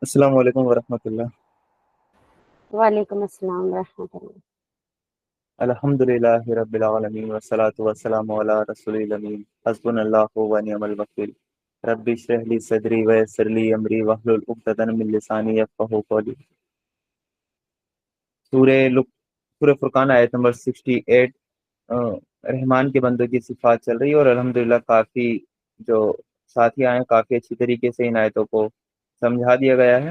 السلام علیکم ورحمۃ اللہ۔ وعلیکم السلام ورحمۃ اللہ۔ الحمد للہ رب العالمین والصلاة والسلام علی رسول الامین حسبنا اللہ ونعم الوکیل۔ رب اشرح لی صدری ویسر لی امری واحلل عقدۃ من لسانی یفقہوا قولی۔ سورہ فرقان آیت نمبر 68۔ رحمان کے بندوں کی صفات چل رہی ہے، اور الحمدللہ کافی جو ساتھی آئے ہیں کافی اچھی طریقے سے ان آیتوں کو سمجھا دیا گیا ہے،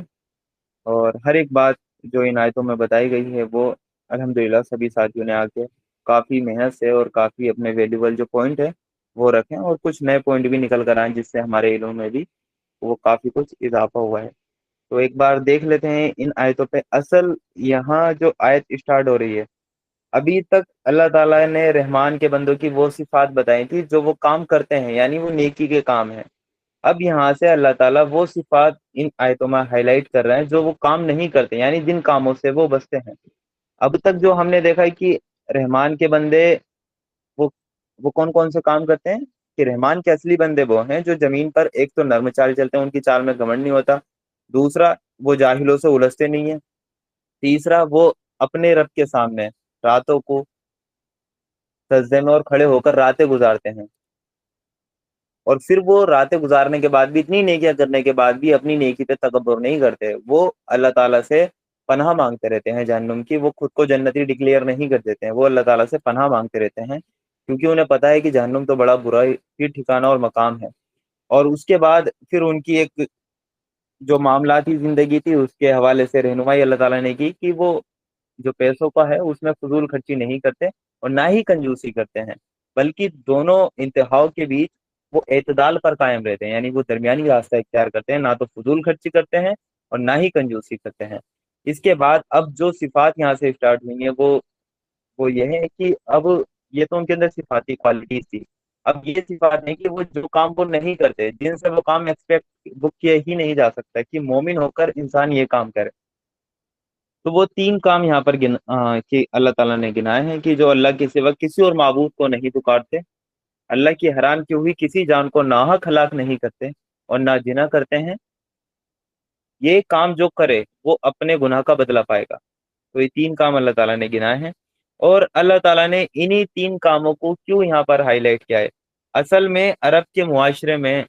اور ہر ایک بات جو ان آیتوں میں بتائی گئی ہے وہ الحمدللہ سبھی ساتھیوں نے آ کے کافی محنت سے اور کافی اپنے ویلیوبل جو پوائنٹ ہے وہ رکھیں، اور کچھ نئے پوائنٹ بھی نکل کر آئیں جس سے ہمارے علم میں بھی وہ کافی کچھ اضافہ ہوا ہے۔ تو ایک بار دیکھ لیتے ہیں ان آیتوں پہ۔ اصل یہاں جو آیت اسٹارٹ ہو رہی ہے، ابھی تک اللہ تعالیٰ نے رحمان کے بندوں کی وہ صفات بتائی تھی جو وہ کام کرتے ہیں، یعنی وہ نیکی کے کام ہیں۔ اب یہاں سے اللہ تعالیٰ وہ صفات ان آیتوں میں ہائی لائٹ کر رہے ہیں جو وہ کام نہیں کرتے، یعنی جن کاموں سے وہ بچتے ہیں۔ اب تک جو ہم نے دیکھا ہے کہ رحمان کے بندے وہ وہ کون کون سے کام کرتے ہیں، کہ رحمان کے اصلی بندے وہ ہیں جو زمین پر ایک تو نرم چال چلتے ہیں، ان کی چال میں گھمنڈ نہیں ہوتا۔ دوسرا، وہ جاہلوں سے الجھتے نہیں ہیں۔ تیسرا، وہ اپنے رب کے سامنے راتوں کو سجدے میں اور کھڑے ہو کر راتیں گزارتے ہیں، اور پھر وہ راتیں گزارنے کے بعد بھی، اتنی نیکیاں کرنے کے بعد بھی اپنی نیکی پہ تکبر نہیں کرتے۔ وہ اللہ تعالیٰ سے پناہ مانگتے رہتے ہیں جہنم کی، وہ خود کو جنتی ڈکلیئر نہیں کر دیتے ہیں، وہ اللہ تعالیٰ سے پناہ مانگتے رہتے ہیں، کیونکہ انہیں پتا ہے کہ جہنم تو بڑا برا ہی ٹھکانہ اور مقام ہے۔ اور اس کے بعد پھر ان کی ایک جو معاملاتی زندگی تھی اس کے حوالے سے رہنمائی اللہ تعالیٰ نے کی کہ وہ جو پیسوں کا ہے اس میں فضول خرچی نہیں کرتے اور نہ ہی کنجوسی کرتے ہیں، بلکہ دونوں انتہاؤں کے بیچ وہ اعتدال پر قائم رہتے ہیں، یعنی وہ درمیانی راستہ اختیار کرتے ہیں، نہ تو فضول خرچی کرتے ہیں اور نہ ہی کنجوسی کرتے ہیں۔ اس کے بعد اب جو صفات یہاں سے اسٹارٹ ہوئی ہیں وہ یہ ہے کہ اب یہ تو ان کے اندر صفاتی کوالٹیز تھی، اب یہ صفات ہے کہ وہ جو کام وہ نہیں کرتے، جن سے وہ کام ایکسپیکٹ وہ کیا ہی نہیں جا سکتا کہ مومن ہو کر انسان یہ کام کرے۔ تو وہ تین کام یہاں پر کہ اللہ تعالیٰ نے گنائے ہیں، کہ جو اللہ کے سوا کسی اور معبود کو نہیں پکارتے، اللہ کی حرام کی ہوئی کسی جان کو ناحق ہلاک نہیں کرتے، اور نہ جنا کرتے ہیں۔ یہ کام جو کرے وہ اپنے گناہ کا بدلہ پائے گا۔ تو یہ تین کام اللہ تعالیٰ نے گنائے ہیں، اور اللہ تعالیٰ نے انہی تین کاموں کو کیوں یہاں پر ہائی لائٹ کیا ہے؟ اصل میں عرب کے معاشرے میں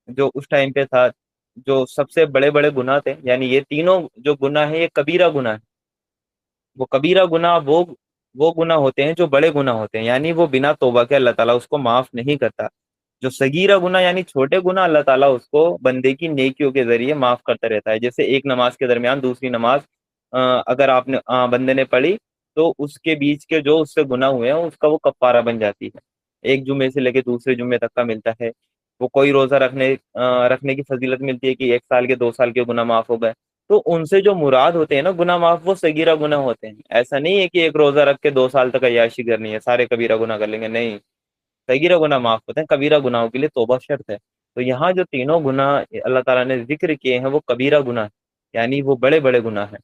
جو اس ٹائم پہ تھا، جو سب سے بڑے بڑے گناہ تھے، یعنی یہ تینوں جو گناہ ہیں یہ کبیرہ گناہ ہے۔ وہ کبیرہ گناہ وہ گناہ ہوتے ہیں جو بڑے گناہ ہوتے ہیں، یعنی وہ بنا توبہ کے اللہ تعالیٰ اس کو معاف نہیں کرتا۔ جو صغیرہ گناہ یعنی چھوٹے گناہ، اللہ تعالیٰ اس کو بندے کی نیکیوں کے ذریعے معاف کرتا رہتا ہے۔ جیسے ایک نماز کے درمیان دوسری نماز اگر آپ نے بندے نے پڑھی تو اس کے بیچ کے جو اس سے گناہ ہوئے ہیں اس کا وہ کفارہ بن جاتی ہے، ایک جمعے سے لے کے دوسرے جمعے تک کا ملتا ہے۔ وہ کوئی روزہ رکھنے کی فضیلت ملتی ہے کہ 1 سال کے 2 سال کے گناہ معاف ہو گئے۔ تو ان سے جو مراد ہوتے ہیں نا گناہ معاف، وہ صغیرہ گناہ ہوتے ہیں۔ ایسا نہیں ہے کہ ایک روزہ رکھ کے 2 سال تک عیاشی کرنی ہے، سارے کبیرہ گناہ کر لیں گے، نہیں، صغیرہ گناہ معاف ہوتے ہیں، کبیرہ گناہوں کے لیے توبہ شرط ہے۔ تو یہاں جو تینوں گناہ اللہ تعالیٰ نے ذکر کیے ہیں وہ کبیرہ گناہ ہیں، یعنی وہ بڑے بڑے گناہ ہیں۔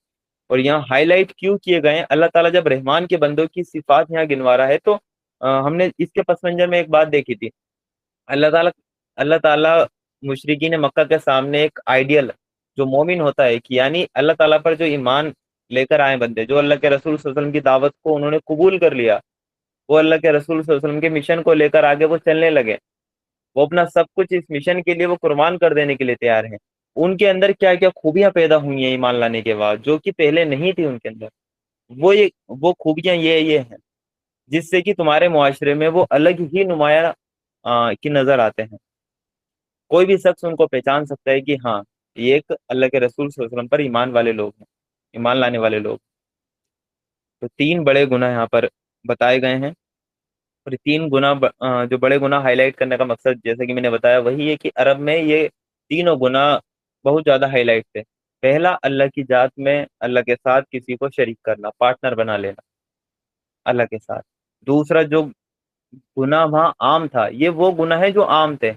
اور یہاں ہائی لائٹ کیوں کیے گئے ہیں؟ اللہ تعالیٰ جب رحمان کے بندوں کی صفات یہاں گنوا رہا ہے تو ہم نے اس کے پس منظر میں ایک بات دیکھی تھی۔ اللہ تعالیٰ اللہ تعالیٰ مشرکین مکہ کے سامنے ایک آئیڈیل جو مومن ہوتا ہے، کہ یعنی اللہ تعالیٰ پر جو ایمان لے کر آئے بندے، جو اللہ کے رسول صلی اللہ علیہ وسلم کی دعوت کو انہوں نے قبول کر لیا، وہ اللہ کے رسول صلی اللہ علیہ وسلم کے مشن کو لے کر آگے وہ چلنے لگے، وہ اپنا سب کچھ اس مشن کے لیے وہ قربان کر دینے کے لیے تیار ہیں۔ ان کے اندر کیا کیا خوبیاں پیدا ہوئی ہیں ایمان لانے کے بعد جو کہ پہلے نہیں تھی ان کے اندر؟ وہ یہ وہ خوبیاں یہ ہیں جس سے کہ تمہارے معاشرے میں وہ الگ ہی نمایاں کی نظر آتے ہیں۔ کوئی بھی شخص ان کو پہچان سکتا ہے کہ ہاں، یہ ایک اللہ کے رسول صلی اللہ علیہ وسلم پر ایمان والے لوگ ہیں، ایمان لانے والے لوگ۔ تو تین بڑے گناہ یہاں پر بتائے گئے ہیں، اور یہ تین گناہ جو بڑے گناہ ہائی لائٹ کرنے کا مقصد جیسے کہ میں نے بتایا وہی ہے کہ عرب میں یہ تینوں گناہ بہت زیادہ ہائی لائٹ تھے۔ پہلا، اللہ کی ذات میں اللہ کے ساتھ کسی کو شریک کرنا، پارٹنر بنا لینا اللہ کے ساتھ۔ دوسرا جو گناہ وہاں عام تھا، یہ وہ گناہ ہے جو عام تھے،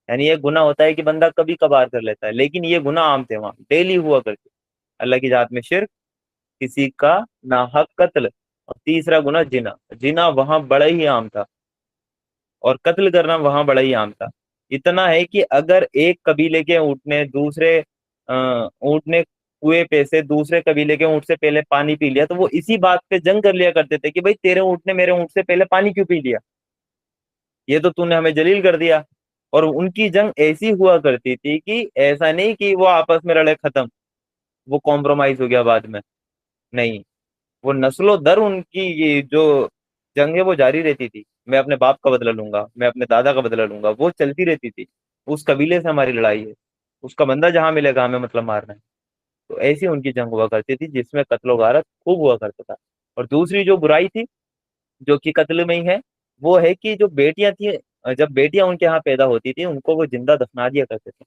یعنی یہ گناہ ہوتا ہے کہ بندہ کبھی کبھار کر لیتا ہے، لیکن یہ گناہ عام تھے، وہاں ڈیلی ہوا کرتے۔ اللہ کی ذات میں شرک، کسی کا ناحق قتل، اور تیسرا گناہ جنا۔ جنا وہاں بڑا ہی عام تھا، اور قتل کرنا وہاں بڑا ہی عام تھا۔ اتنا ہے کہ اگر ایک قبیلے کے اونٹ نے دوسرے ऊंट ने कुएं पे से दूसरे कबीले के ऊंट से पहले पानी पी लिया, तो वो इसी बात पे जंग कर लिया करते थे कि भाई तेरे ऊंट ने मेरे ऊंट से पहले पानी क्यों पी लिया, ये तो तूने हमें जलील कर दिया। और उनकी जंग ऐसी हुआ करती थी कि ऐसा नहीं कि वो आपस में लड़े खत्म, वो कॉम्प्रोमाइज हो गया बाद में, नहीं, वो नस्लों दर उनकी ये जो जंग है वो जारी रहती थी। मैं अपने बाप का बदला लूंगा, मैं अपने दादा का बदला लूंगा, वो चलती रहती थी। उस कबीले से हमारी लड़ाई है, उसका बंदा जहां मिलेगा हमें मतलब मारना है। तो ऐसी उनकी जंग हुआ करती थी जिसमें कत्लो गारत खूब हुआ करता था। और दूसरी जो बुराई थी जो कि कत्ल में ही है, वो है कि जो बेटियां थी, जब बेटियां उनके यहाँ पैदा होती थी उनको वो जिंदा दफना दिया करते थे।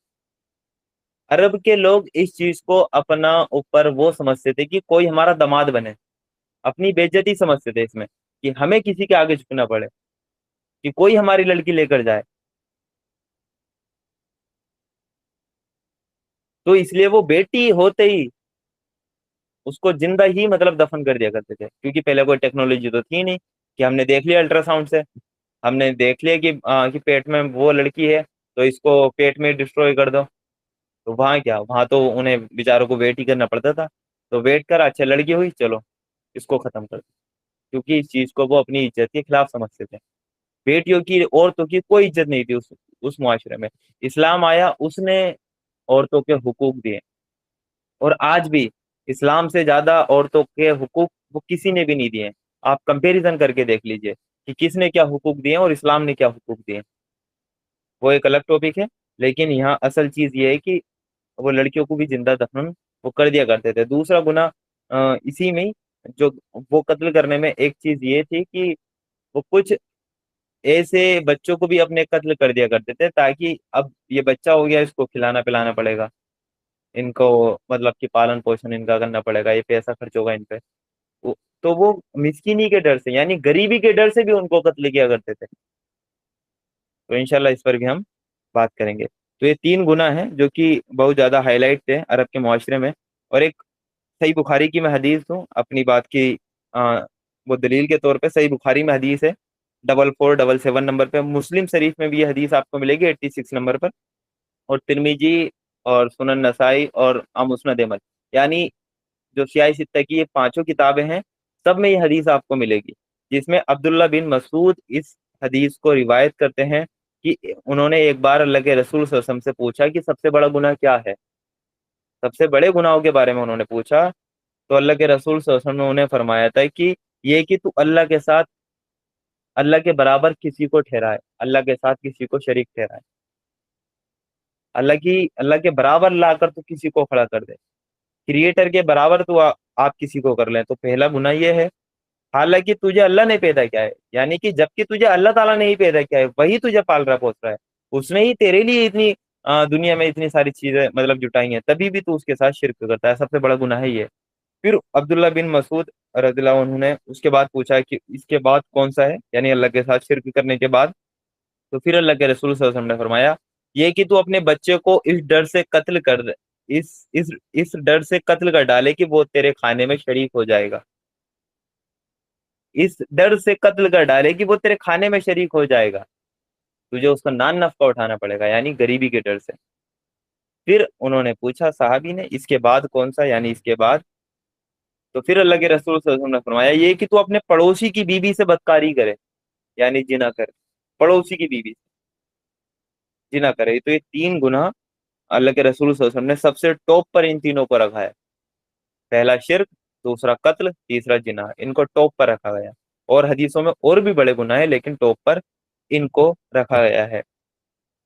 अरब के लोग इस चीज को अपना ऊपर वो समझते थे कि कोई हमारा दामाद बने, अपनी बेइज्जती समझते थे इसमें, कि हमें किसी के आगे झुकना पड़े, कि कोई हमारी लड़की लेकर जाए। तो इसलिए वो बेटी होते ही उसको जिंदा ही मतलब दफन कर दिया करते थे, क्योंकि पहले कोई टेक्नोलॉजी तो थी नहीं कि हमने देख लिया अल्ट्रासाउंड से, हमने देख लिया कि पेट में वो लड़की है तो इसको पेट में डिस्ट्रॉय कर दो। तो वहां क्या, वहां तो उन्हें बेचारों को वेट ही करना पड़ता था। तो वेट कर, अच्छा लड़की हुई, चलो इसको खत्म कर दो, क्योंकि इस चीज को वो अपनी इज्जत के खिलाफ समझते थे। बेटियों की, औरतों की कोई इज्जत नहीं थी उस मुआशरे में। इस्लाम आया, उसने औरतों के हुकूक दिए। और आज भी इस्लाम से ज्यादा औरतों के हुकूक वो किसी ने भी नहीं दिए। आप कंपैरिजन करके देख लीजिए कि किसने क्या हुकूक दिए और इस्लाम ने क्या हुकूक दिए, वो एक अलग टॉपिक है। लेकिन यहाँ असल चीज ये है कि वो लड़कियों को भी जिंदा दफन वो कर दिया करते थे। दूसरा गुना इसी में ही, जो वो कत्ल करने में एक चीज ये थी कि वो कुछ ऐसे बच्चों को भी अपने कत्ल कर दिया करते थे, ताकि अब ये बच्चा हो गया, इसको खिलाना पिलाना पड़ेगा, इनको मतलब कि पालन पोषण इनका करना पड़ेगा, ये पैसा खर्च होगा इन पे। तो वो मिस्कीनी के डर से, यानी गरीबी के डर से भी उनको कत्ल किया करते थे। तो इंशाल्लाह इस पर भी हम बात करेंगे। तो ये तीन गुनाह हैं जो कि बहुत ज्यादा हाईलाइट थे अरब के मुआशरे में। और एक सही बुखारी की मैं हदीस दूं अपनी बात की, वो दलील के तौर पे सही बुखारी में हदीस है 4477 नंबर पे। मुस्लिम शरीफ में भी ये हदीस आपको मिलेगी 86 नंबर पर। और तिरमिजी और सुनन नसाई और मुस्नद अहमद, यानी जो सियाह सित्ता की ये पांचों किताबें हैं, सब में ये हदीस आपको मिलेगी। जिसमें अब्दुल्ला बिन मसूद इस हदीस को रिवायत करते हैं कि उन्होंने एक बार अल्लाह के रसूल सल्लल्लाहु अलैहि वसल्लम से पूछा कि सबसे बड़ा गुनाह क्या है, सबसे बड़े गुनाहों के बारे में उन्होंने पूछा। तो अल्लाह के रसूल सल्लल्लाहु अलैहि वसल्लम ने उन्हें फरमाया था कि ये कि तू अल्लाह के साथ, अल्लाह के बराबर किसी को ठहराए, अल्लाह के साथ किसी को शरीक ठहराए, अल्लाह के बराबर लाकर तू किसी को खड़ा कर दे, क्रिएटर के बराबर तू आप किसी को कर ले, तो पहला गुनाह ये है। हालांकि तुझे अल्लाह ने पैदा किया है, यानी कि जबकि तुझे अल्लाह ताला ने ही पैदा किया है, वही तुझे पाल रहा पोस रहा है, उसने ही तेरे लिए इतनी दुनिया में इतनी सारी चीजें मतलब जुटाई हैं, तभी भी तू उसके साथ शिरक करता है, सबसे बड़ा गुनाह है ये। फिर अब्दुल्ला बिन मसूद रदिल्लाहु अन्हु ने उसके बाद पूछा कि इसके बाद कौन सा है, यानी अल्लाह के साथ शिरक करने के बाद। तो फिर अल्लाह के रसूल सल्लल्लाहु अलैहि वसल्लम ने फरमाया ये कि तू अपने बच्चे को इस डर से कत्ल कर दे, इस डर से कत्ल कर डाले कि वो तेरे खाने में शरीक हो जाएगा, इस डर से कत्ल कर डाले कि वो तेरे खाने में शरीक हो जाएगा, तुझे उसका नान नफका उठाना पड़ेगा, यानी गरीबी के डर से। फिर उन्होंने पूछा साहबी ने इसके बाद कौन सा, यानी इसके बाद। तो फिर अल्लाह के रसूल सल्लल्लाहु अलैहि वसल्लम ने फरमाया ये कि तू अपने पड़ोसी की बीवी से बदकारी करे, यानी जिना करे, पड़ोसी की बीवी से जिना करे। तो ये तीन गुनाह अल्लाह के रसूल सल्लल्लाहु अलैहि वसल्लम ने सबसे टॉप पर इन तीनों को रखा है। पहला शिर्क, दूसरा कत्ल, तीसरा जिना, इनको टॉप पर रखा गया। और हदीसों में और भी बड़े गुनाह है, लेकिन टॉप पर इनको रखा गया है।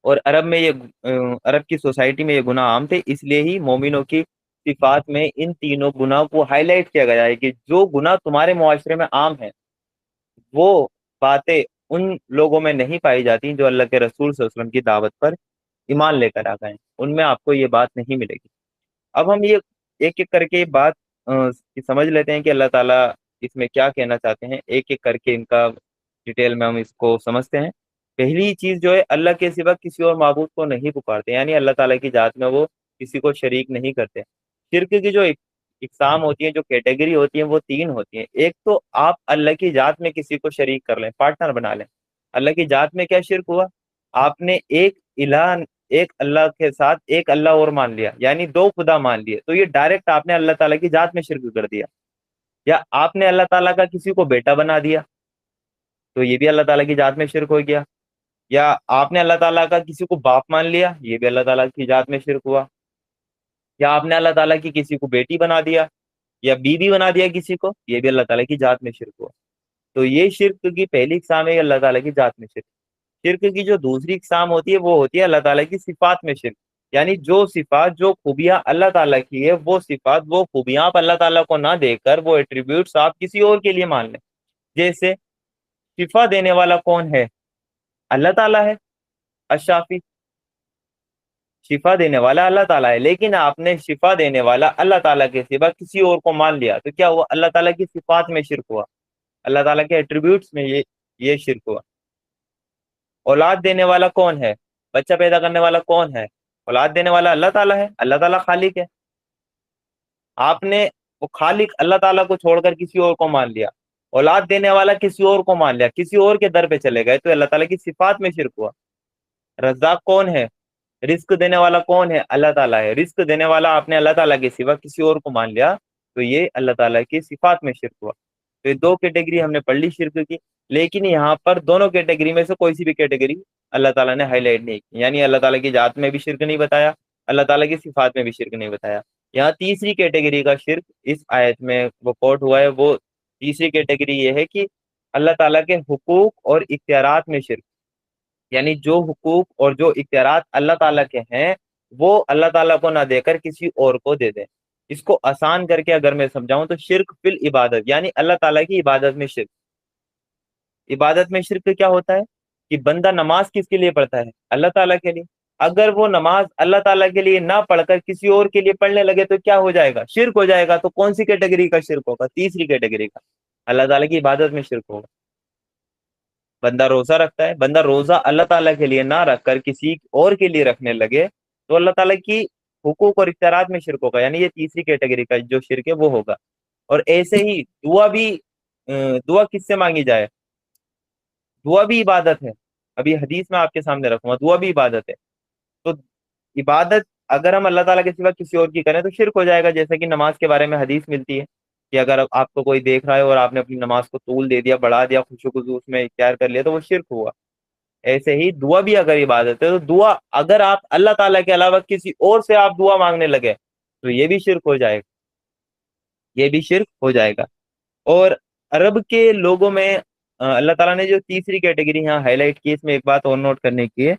और अरब में ये अरब की सोसाइटी में ये गुनाह आम थे, इसलिए ही मोमिनों की सिफात में इन तीनों गुनाह को हाईलाइट किया गया है कि जो गुनाह तुम्हारे मुआशरे में आम है, वो बातें उन लोगों में नहीं पाई जाती जो अल्लाह के रसूल सल्लल्लाहु अलैहि वसल्लम की दावत पर ईमान लेकर आ गए, उनमें आपको ये बात नहीं मिलेगी। अब हम ये एक एक करके बात समझ लेते हैं कि अल्लाह ताला इसमें क्या कहना चाहते हैं, एक एक करके इनका डिटेल में हम इसको समझते हैं। पहली चीज जो है, अल्लाह के सिवा किसी और माबूद को नहीं पुकारते, यानी अल्लाह ताला की जात में वो किसी को शरीक नहीं करते। शिर्क की जो इकसाम होती है, जो कैटेगरी होती है, वो तीन होती है। एक तो आप अल्लाह की जात में किसी को शरीक कर लें, पार्टनर बना लें। अल्लाह की जात में क्या शिर्क हुआ, आपने एक इलाह ایک اللہ کے ساتھ ایک اللہ اور مان لیا، یعنی دو خدا مان لیے، تو یہ ڈائریکٹ آپ نے اللہ تعالیٰ کی ذات میں شرک کر دیا۔ یا آپ نے اللہ تعالیٰ کا کسی کو بیٹا بنا دیا، تو یہ بھی اللہ تعالیٰ کی ذات میں شرک ہو گیا۔ یا آپ نے اللہ تعالیٰ کا کسی کو باپ مان لیا، یہ بھی اللہ تعالیٰ کی ذات میں شرک ہوا۔ یا آپ نے اللہ تعالیٰ کی کسی کو بیٹی بنا دیا یا بیوی بنا دیا کسی کو، یہ بھی اللہ تعالیٰ کی ذات میں شرک ہوا۔ تو یہ شرک کی پہلی اقسام ہے اللہ تعالیٰ کی ذات میں شرک۔ شرک کی جو دوسری اقسام ہوتی ہے وہ ہوتی ہے اللہ تعالیٰ کی صفات میں شرک، یعنی جو صفات جو خوبیاں اللہ تعالیٰ کی ہے، وہ صفات وہ خوبیاں آپ اللہ تعالیٰ کو نہ دے کر وہ ایٹریبیوٹس آپ کسی اور کے لیے مان لیں۔ جیسے شفا دینے والا کون ہے؟ اللہ تعالیٰ ہے، الشافی، شفا دینے والا اللہ تعالیٰ ہے، لیکن آپ نے شفا دینے والا اللہ تعالیٰ کے سوا کسی اور کو مان لیا، تو کیا ہوا؟ اللہ تعالیٰ کی صفات میں شرک ہوا، اللہ تعالیٰ کے ایٹریبیوٹس میں یہ شرک ہوا۔ اولاد دینے والا کون ہے؟ بچہ پیدا کرنے والا کون ہے؟ اولاد دینے والا اللہ تعالیٰ ہے، اللہ تعالیٰ خالق ہے۔ آپ نے وہ خالق اللہ تعالیٰ کو چھوڑ کر کسی اور کو مان لیا، اولاد دینے والا کسی اور کو مان لیا، کسی اور کے در پہ چلے گئے، تو اللہ تعالیٰ کی صفات میں شرک ہوا۔ رزاق کون ہے؟ رزق دینے والا کون ہے؟ اللہ تعالیٰ ہے، رزق دینے والا آپ نے اللہ تعالیٰ کے سوا کسی اور کو مان لیا، تو یہ اللہ تعالیٰ کی صفات میں شرک ہوا۔ تو یہ دو کیٹیگری ہم نے پڑھ لی شرک کی، لیکن یہاں پر دونوں کیٹیگری میں سے کوئی سی بھی کیٹیگری اللہ تعالیٰ نے ہائی لائٹ نہیں کی، یعنی اللہ تعالیٰ کی ذات میں بھی شرک نہیں بتایا، اللہ تعالیٰ کی صفات میں بھی شرک نہیں بتایا۔ یہاں تیسری کیٹیگری کا شرک اس آیت میں وہ کوٹ ہوا ہے، وہ تیسری کیٹیگری یہ ہے کہ اللہ تعالیٰ کے حقوق اور اختیارات میں شرک، یعنی جو حقوق اور جو اختیارات اللہ تعالیٰ کے ہیں وہ اللہ تعالیٰ کو نہ دے کر کسی اور کو دے دیں۔ اس کو آسان کر کے اگر میں سمجھاؤں تو شرک فی العبادت، یعنی اللہ تعالیٰ کی عبادت میں شرک۔ عبادت میں شرک کیا ہوتا ہے کہ بندہ نماز کس کے لیے پڑھتا ہے؟ اللہ تعالیٰ کے لیے۔ اگر وہ نماز اللہ تعالیٰ کے لیے نہ پڑھ کر کسی اور کے لیے پڑھنے لگے تو کیا ہو جائے گا؟ شرک ہو جائے گا۔ تو کون سی کیٹیگری کا شرک ہوگا؟ تیسری کیٹیگری کا، اللہ تعالیٰ کی عبادت میں شرک ہوگا۔ بندہ روزہ رکھتا ہے، بندہ روزہ اللہ تعالیٰ کے لیے نہ رکھ کر کسی اور کے لیے رکھنے لگے تو اللہ تعالیٰ کی حقوق اور اختیارات میں شرک ہوگا، یعنی یہ تیسری کیٹیگری کا جو شرک ہے وہ ہوگا۔ اور ایسے ہی دعا بھی، دعا کس سے مانگی جائے؟ دعا بھی عبادت ہے، ابھی حدیث میں آپ کے سامنے رکھوں گا، دعا بھی عبادت ہے۔ تو عبادت اگر ہم اللہ تعالیٰ کے سوا کسی اور کی کریں تو شرک ہو جائے گا، جیسے کہ نماز کے بارے میں حدیث ملتی ہے کہ اگر آپ کو کوئی دیکھ رہا ہے اور آپ نے اپنی نماز کو طول دے دیا، بڑھا دیا، خوشو خضو اس میں اختیار کر لیا تو وہ شرک ہوا۔ ایسے ہی دعا بھی اگر عبادت ہے تو دعا اگر آپ اللہ تعالیٰ کے علاوہ کسی اور سے آپ دعا مانگنے لگے تو یہ بھی شرک ہو جائے گا، یہ بھی شرک ہو جائے گا۔ اور عرب کے لوگوں میں اللہ تعالیٰ نے جو تیسری کیٹیگری یہاں ہائی لائٹ کی، اس میں ایک بات اور نوٹ کرنے کی ہے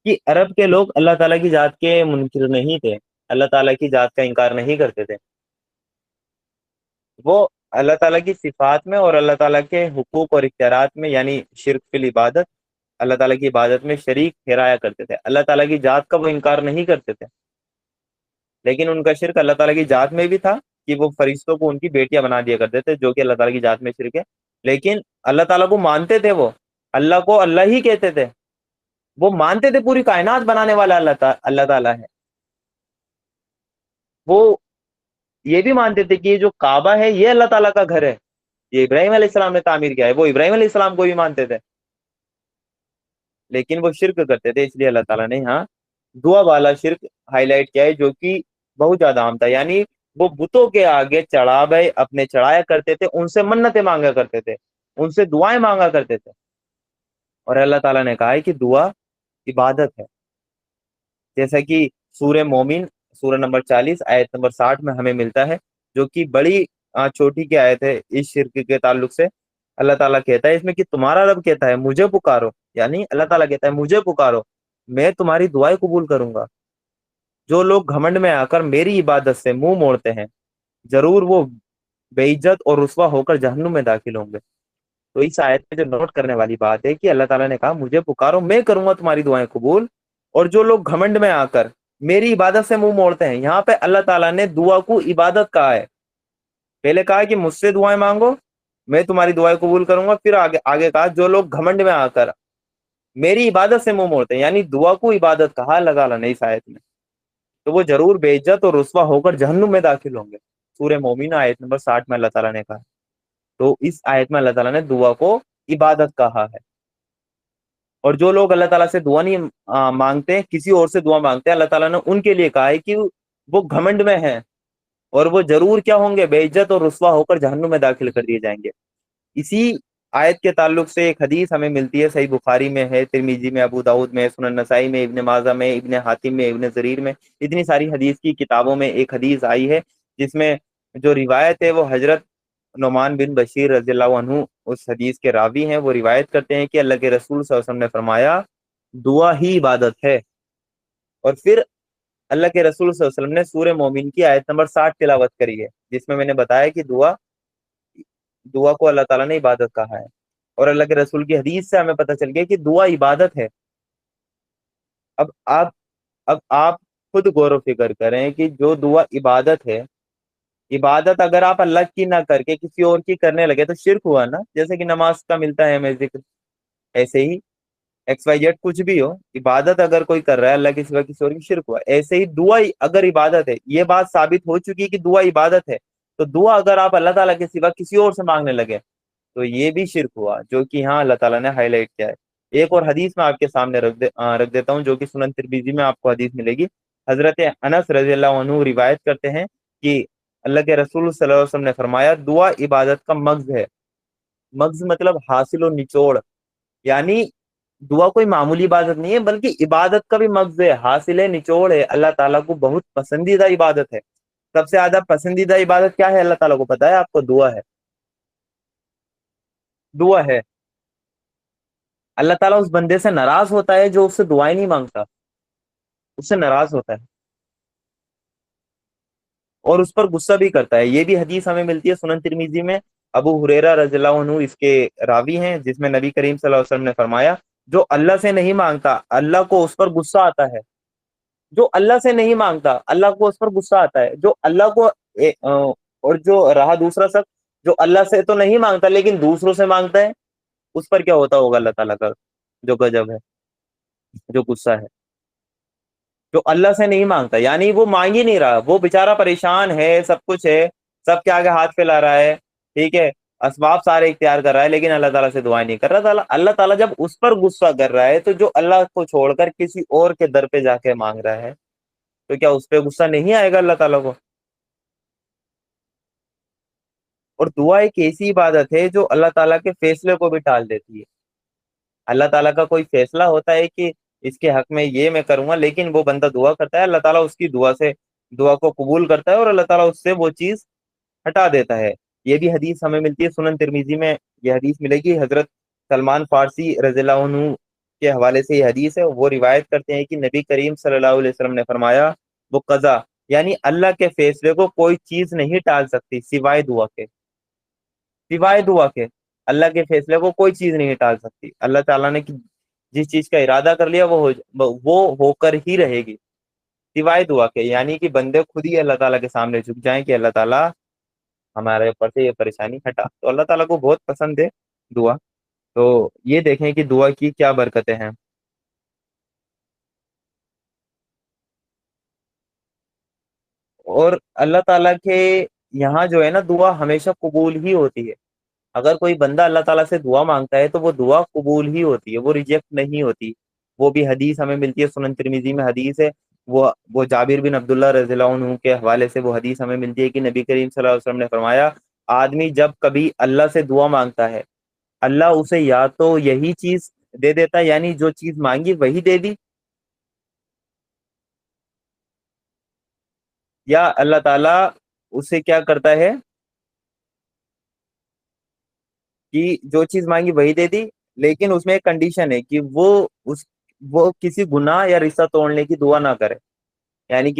کہ عرب کے لوگ اللہ تعالیٰ کی ذات کے منکر نہیں تھے، اللہ تعالیٰ کی ذات کا انکار نہیں کرتے تھے، وہ اللہ تعالیٰ کی صفات میں اور اللہ تعالیٰ کے حقوق اور اختیارات میں، یعنی شرک فی العبادت، اللہ تعالیٰ کی عبادت میں شریک ٹھہرایا کرتے تھے، اللہ تعالیٰ کی ذات کا وہ انکار نہیں کرتے تھے۔ لیکن ان کا شرک اللہ تعالیٰ کی ذات میں بھی تھا کہ وہ فرشتوں کو ان کی بیٹیاں بنا دیا کرتے تھے، جو کہ اللہ تعالیٰ کی ذات میں شرک ہے۔ لیکن اللہ تعالیٰ کو مانتے تھے، وہ اللہ کو اللہ ہی کہتے تھے، وہ مانتے تھے پوری کائنات بنانے والا اللہ تعالیٰ ہے۔ وہ یہ بھی مانتے تھے کہ یہ جو کعبہ ہے یہ اللہ تعالیٰ کا گھر ہے، یہ ابراہیم علیہ السلام نے تعمیر کیا ہے، وہ ابراہیم علیہ السلام کو بھی مانتے تھے، لیکن وہ شرک کرتے تھے۔ اس لیے اللہ تعالیٰ نے یہاں دعا والا شرک ہائی لائٹ کیا ہے، جو کہ بہت زیادہ عام تھا، یعنی وہ بتوں کے آگے چڑھاوے اپنے چڑھایا کرتے تھے، ان سے منتیں مانگا کرتے تھے، ان سے دعائیں مانگا کرتے تھے۔ اور اللہ تعالیٰ نے کہا ہے کہ دعا عبادت ہے، جیسا کہ سورہ مومن سورہ نمبر 40 آیت نمبر 60 میں ہمیں ملتا ہے، جو کہ بڑی چھوٹی کی آیت ہے اس شرک کے تعلق سے۔ اللہ تعالیٰ کہتا ہے اس میں کہ تمہارا رب کہتا ہے مجھے پکارو، یعنی اللہ تعالیٰ کہتا ہے مجھے پکارو، میں تمہاری دعائیں قبول کروں گا۔ جو لوگ گھمنڈ میں آ کر میری عبادت سے منہ موڑتے ہیں ضرور وہ بے عزت اور رسوا ہو کر جہنم میں داخل ہوں گے۔ تو اس آیت میں جو نوٹ کرنے والی بات ہے کہ اللہ تعالیٰ نے کہا مجھے پکارو، میں کروں گا تمہاری دعائیں قبول، اور جو لوگ گھمنڈ میں آ کر میری عبادت سے منہ موڑتے ہیں، یہاں پہ اللہ تعالیٰ نے دعا کو عبادت کہا ہے۔ پہلے کہا کہ مجھ سے دعائیں مانگو، میں تمہاری دعائیں قبول کروں گا، پھر آگے کہا جو لوگ گھمنڈ میں آ کر میری عبادت سے منہ موڑتے ہیں، یعنی دعا کو عبادت کہا اللہ تعالیٰ نے اس آیت میں، تو وہ ضرور بے عزت اور رسوا ہو کر جہنم میں داخل ہوں گے۔ سورہ مومنہ آیت نمبر 60 میں اللہ تعالیٰ نے کہا، تو اس آیت میں اللہ تعالیٰ نے دعا کو عبادت کہا ہے۔ और जो लोग अल्लाह ताला से दुआ नहीं मांगते, किसी और से दुआ मांगते हैं, अल्लाह ताला ने उनके लिए कहा है कि वो घमंड में हैं, और वो जरूर क्या होंगे, बेइज्जत और रुस्वा होकर जहन्नुम में दाखिल कर दिए जाएंगे। इसी आयत के ताल्लुक से एक हदीस हमें मिलती है, सही बुखारी में है, तिरमिजी में, अबू दाऊद में, सुनन नसाई में, इब्ने माजा में, इब्ने हातिम में, इब्ने जरीर में, इतनी सारी हदीस की किताबों में एक हदीस आई है, जिसमें जो रिवायत है वो हजरत नुमान बिन बशीर रज़ियल्लाहु अन्हु उस हदीस के रावी हैं। वो रिवायत करते हैं कि अल्लाह के रसूल सल्लल्लाहु अलैहि वसल्लम ने फरमाया, दुआ ही इबादत है। और फिर अल्लाह के रसूल सल्लल्लाहु अलैहि वसल्लम ने सूरह मोमिन की आयत नंबर 60 तिलावत करी है, जिसमें मैंने बताया कि दुआ दुआ को अल्लाह ताला ने इबादत कहा है। और अल्लाह के रसूल की हदीस से हमें पता चल गया कि दुआ इबादत है। अब आप अब आप खुद गौर व फिक्र करें कि जो दुआ इबादत है, इबादत अगर आप अल्लाह की ना करके किसी और की करने लगे तो शिर्क हुआ ना। जैसे कि नमाज का मिलता है हमें जिक्र, ऐसे ही एक्स वाई जेड कुछ भी हो, इबादत अगर कोई कर रहा है अल्लाह के सिवा किसी और की, शिर्क हुआ। ऐसे ही दुआ अगर इबादत है, ये बात साबित हो चुकी है कि दुआ इबादत है, तो दुआ अगर आप अल्लाह ताला के सिवा किसी और से मांगने लगे तो ये भी शिर्क हुआ, जो कि यहाँ अल्लाह ताला ने हाईलाइट किया है। एक और हदीस मैं आपके सामने रख देता हूँ, जो कि सुनन तिरमिजी में आपको हदीस मिलेगी। हजरत अनस रजी अल्लाह अन्हु रिवायत करते हैं कि अल्लाह के रसूल सल्लल्लाहु अलैहि वसल्लम ने फरमाया, दुआ इबादत का मग्ज है। मग्ज मतलब हासिल और निचोड़, यानी दुआ कोई मामूली इबादत नहीं है, बल्कि इबादत का भी मग्ज है, हासिल है, निचोड़ है, अल्लाह ताला को बहुत पसंदीदा इबादत है। सबसे ज्यादा पसंदीदा इबादत क्या है अल्लाह ताला को पता है आपको? दुआ है। दुआ है। अल्लाह ताला उस बंदे से नाराज होता है जो उससे दुआएं नहीं मांगता, उससे नाराज होता है और उस पर गुस्सा भी करता है। ये भी हदीस हमें मिलती है सुनन तिरमिजी में, अबू हुरैरा रज़ियल्लाहु अन्हु इसके रावी हैं, जिसमें नबी करीम सल्लल्लाहु अलैहि वसल्लम ने फरमाया, जो अल्लाह से नहीं मांगता अल्लाह को उस पर गुस्सा आता है। जो अल्लाह से नहीं मांगता अल्लाह को उस पर गुस्सा आता है। जो अल्लाह को और जो रहा दूसरा शख्स, जो अल्लाह से तो नहीं मांगता लेकिन दूसरों से मांगता है, उस पर क्या होता होगा अल्लाह ताला का जो गजब है, जो गुस्सा है। जो अल्लाह से नहीं मांगता यानी वो मांग ही नहीं रहा, वो बेचारा परेशान है, सब कुछ है, सबके आगे हाथ फैला रहा है, ठीक है, असबाब सारे इख्तियार कर रहा है, लेकिन अल्लाह ताला से दुआ नहीं कर रहा। अल्लाह ताला जब उस पर गुस्सा कर रहा है, तो जो अल्लाह को छोड़कर किसी और के दर पे जाके मांग रहा है, तो क्या उस पर गुस्सा नहीं आएगा अल्लाह ताला को? और दुआ एक ऐसी इबादत है जो अल्लाह ताला के फैसले को भी टाल देती है। अल्लाह ताला का कोई फैसला होता है कि इसके हक में ये मैं करूंगा, लेकिन वो बंदा दुआ करता है, अल्लाह ताला उसकी दुआ को कबूल करता है और अल्लाह ताला उससे वो चीज हटा देता है। ये भी हदीस हमें मिलती है सुनन तिरमिजी में, ये हदीस मिलेगी। हजरत सलमान फारसी रज़ियल्लाहु अन्हु के हवाले से ये हदीस है। वो रिवायत करते हैं कि नबी करीम सल्लल्लाहु अलैहि वसल्लम ने फरमाया, वो कज़ा यानी अल्लाह के फैसले को कोई चीज नहीं टाल सकती सिवाय दुआ के। सिवाय दुआ के अल्लाह के फैसले को कोई चीज नहीं टाल सकती। अल्लाह ताला ने जिस चीज का इरादा कर लिया वो होकर ही रहेगी, सिवाय दुआ के। यानी कि बंदे खुद ही अल्लाह ताला के सामने झुक जाएं कि अल्लाह ताला हमारे ऊपर से ये परेशानी हटा। तो अल्लाह ताला को बहुत पसंद है दुआ। तो ये देखें कि दुआ की क्या बरकतें हैं। और अल्लाह ताला के यहाँ जो है ना, दुआ हमेशा कबूल ही होती है। अगर कोई बंदा अल्लाह ताला से दुआ मांगता है तो वो दुआ कबूल ही होती है, वो रिजेक्ट नहीं होती। वो भी हदीस हमें मिलती है, सुनन तिरमिजी में हदीस है। वो जाबिर बिन अब्दुल्लाह रज़ियल्लाहु अन्हु के हवाले से वो हदीस हमें मिलती है कि नबी करीम सल्लल्लाहु अलैहि वसल्लम ने फरमाया, आदमी जब कभी अल्लाह से दुआ मांगता है, अल्लाह उसे या तो यही चीज दे देता है, यानी जो चीज मांगी वही दे दी, या अल्लाह ताला उसे क्या करता है कि जो चीज मांगी वही दे दी, लेकिन उसमें एक कंडीशन है कि वो किसी गुनाह या रिश्ता तोड़ने की दुआ ना करे। यानी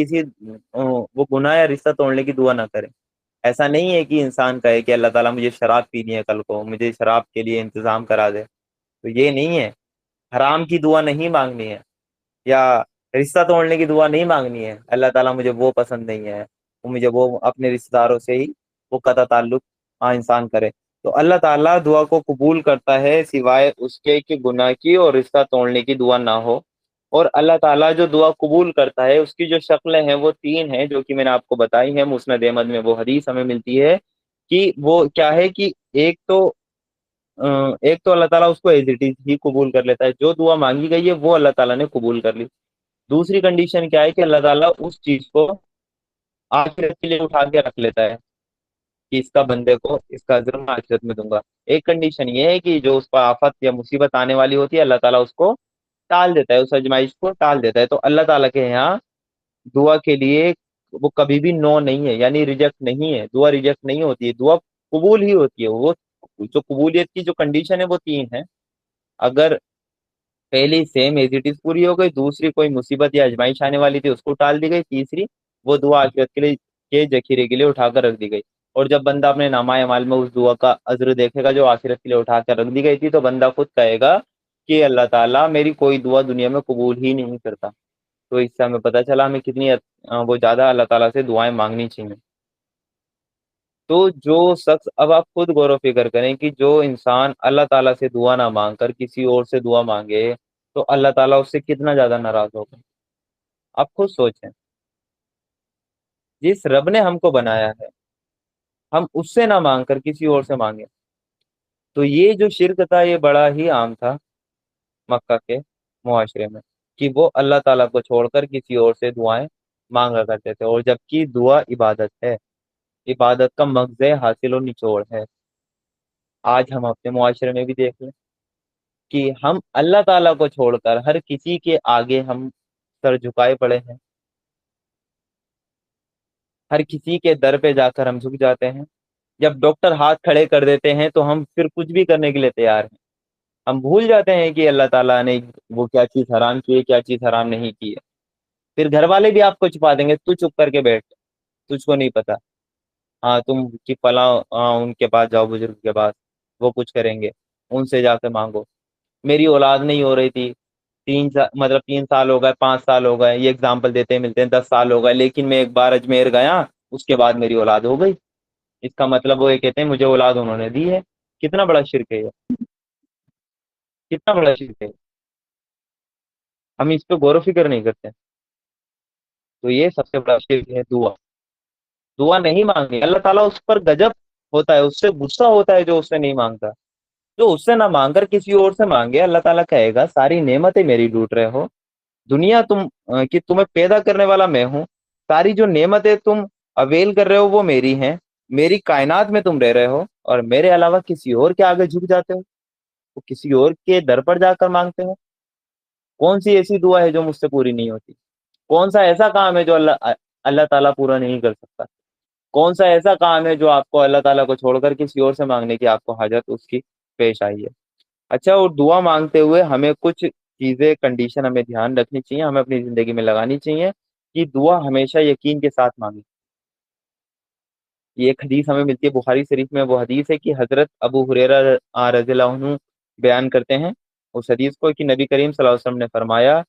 वो गुनाह या रिश्ता तोड़ने की दुआ ना करे। ऐसा नहीं है कि इंसान कहे कि अल्लाह ताला मुझे शराब पीनी है, कल को मुझे शराब के लिए इंतजाम करा दे, तो ये नहीं है। हराम की दुआ नहीं मांगनी है, या रिश्ता तोड़ने की दुआ नहीं मांगनी है। अल्लाह ताला मुझे वो पसंद नहीं है, वो मुझे वो अपने रिश्तेदारों से ही वो कता ताल्लुक इंसान करे। तो अल्लाह ताला दुआ को कबूल करता है सिवाय उसके कि गुनाह की और रिश्ता तोड़ने की दुआ ना हो। और अल्लाह ताला जो दुआ कबूल करता है उसकी जो शक्लें हैं वो तीन हैं, जो कि मैंने आपको बताई हैं। मुस्नद अहमद में वो हदीस हमें मिलती है कि वो क्या है कि एक तो एक तो अल्लाह ताला उसको एज इट इज ही कबूल कर लेता है, जो दुआ मांगी गई है वो अल्लाह ताला ने कबूल कर ली। दूसरी कंडीशन क्या है कि अल्लाह ताला उस चीज को आखिरत के लिए उठा के रख लेता है कि इसका बंदे को इसका अज्र मैं आखिरत में दूंगा। एक कंडीशन ये है कि जो उस पर आफत या मुसीबत आने वाली होती है, अल्लाह ताला उसको टाल देता है, उस आजमाइश को टाल देता है। तो अल्लाह ताला के यहाँ दुआ के लिए वो कभी भी नो नहीं है, यानी रिजेक्ट नहीं है, दुआ रिजेक्ट नहीं होती है, दुआ कबूल ही होती है। वो जो कबूलियत की जो कंडीशन है वो तीन है। अगर पहली सेम एज इट इज पूरी हो गई, दूसरी कोई मुसीबत या आजमाइश आने वाली थी उसको टाल दी गई, तीसरी वो दुआ आखिरत के लिए के जखीरे के लिए उठाकर रख दी गई। और जब बंदा अपने नामाए अमाल में उस दुआ का अज्र देखेगा जो आखिरत के लिए उठा कर रख दी गई थी, तो बंदा खुद कहेगा कि अल्लाह ताला मेरी कोई दुआ दुनिया में कबूल ही नहीं करता। तो इससे हमें पता चला हमें कितनी वो ज्यादा अल्लाह ताला से दुआएं मांगनी चाहिए। तो जो शख्स, अब आप खुद गौर व फिक्र करें कि जो इंसान अल्लाह ताला से दुआ ना मांग कर किसी और से दुआ मांगे, तो अल्लाह ताला उससे कितना ज्यादा नाराज होगा। आप खुद सोचें, जिस रब ने हमको बनाया है हम उससे ना मांग कर किसी और से मांगे। तो ये जो शिरक था ये बड़ा ही आम था मक्का के मुआशरे में, कि वो अल्लाह ताला को छोड़कर किसी और से दुआएं मांगा करते थे, और जबकि दुआ इबादत है, इबादत का मगज़ हासिल और निचोड़ है। आज हम अपने मुआशरे में भी देख लें कि हम अल्लाह ताला को छोड़कर हर किसी के आगे हम सर झुकाए पड़े हैं, हर किसी के दर पे जाकर हम झुक जाते हैं। जब डॉक्टर हाथ खड़े कर देते हैं तो हम फिर कुछ भी करने के लिए तैयार हैं। हम भूल जाते हैं कि अल्लाह ताला ने वो क्या चीज हराम की है, क्या चीज हराम नहीं की है। फिर घर वाले भी आपको छुपा देंगे, तू चुप करके बैठ, तुझको नहीं पता। हाँ तुम कि फला, हाँ उनके पास जाओ, बुजुर्ग के पास, वो कुछ करेंगे, उनसे जाकर मांगो। मेरी औलाद नहीं हो रही थी, 3 साल, मतलब 3 साल हो गए, 5 साल हो गए, ये एग्जाम्पल देते मिलते हैं, 10 साल हो गए, लेकिन मैं एक बार अजमेर गया, उसके बाद मेरी औलाद हो गई। इसका मतलब वो ये कहते हैं मुझे औलाद उन्होंने दी है। कितना बड़ा शिरक है ये, कितना बड़ा शिरक है। हम इस पे गौर व फिक्र नहीं करते। तो ये सबसे बड़ा शिरक है दुआ। दुआ नहीं मांगे, अल्लाह ताला उस पर गजब होता है, उससे गुस्सा होता है जो उससे नहीं मांगता। जो उससे ना मांगकर किसी और से मांगे, अल्लाह ताला कहेगा सारी नेमतें मेरी लूट रहे हो, दुनिया कि तुम्हें पैदा करने वाला मैं हूँ, सारी जो नेमतें तुम अवेल कर रहे हो वो मेरी हैं, मेरी कायनात में तुम रह रहे हो, और मेरे अलावा किसी और के आगे झुक जाते हो, तो किसी और के दर पर जाकर मांगते हो। कौन सी ऐसी दुआ है जो मुझसे पूरी नहीं होती? कौन सा ऐसा काम है जो अल्लाह अल्लाह ताला पूरा नहीं कर सकता? कौन सा ऐसा काम है जो आपको अल्लाह ताला को छोड़कर किसी और से मांगने की आपको हाजत उसकी पेश आई है? अच्छा, और दुआ मांगते हुए हमें कुछ चीजें, कंडीशन हमें ध्यान रखनी चाहिए, हमें अपनी जिंदगी में लगानी चाहिए कि दुआ हमेशा यकीन के साथ मांगे। ये एक हदीस हमें मिलती है बुखारी शरीफ में, वो हदीस है कि हजरत अबू हुरैरा रज़ियल्लाहु अन्हु बयान करते हैं उस हदीस को कि नबी करीम सल्लल्लाहु अलैहि वसल्लम ने फरमाया,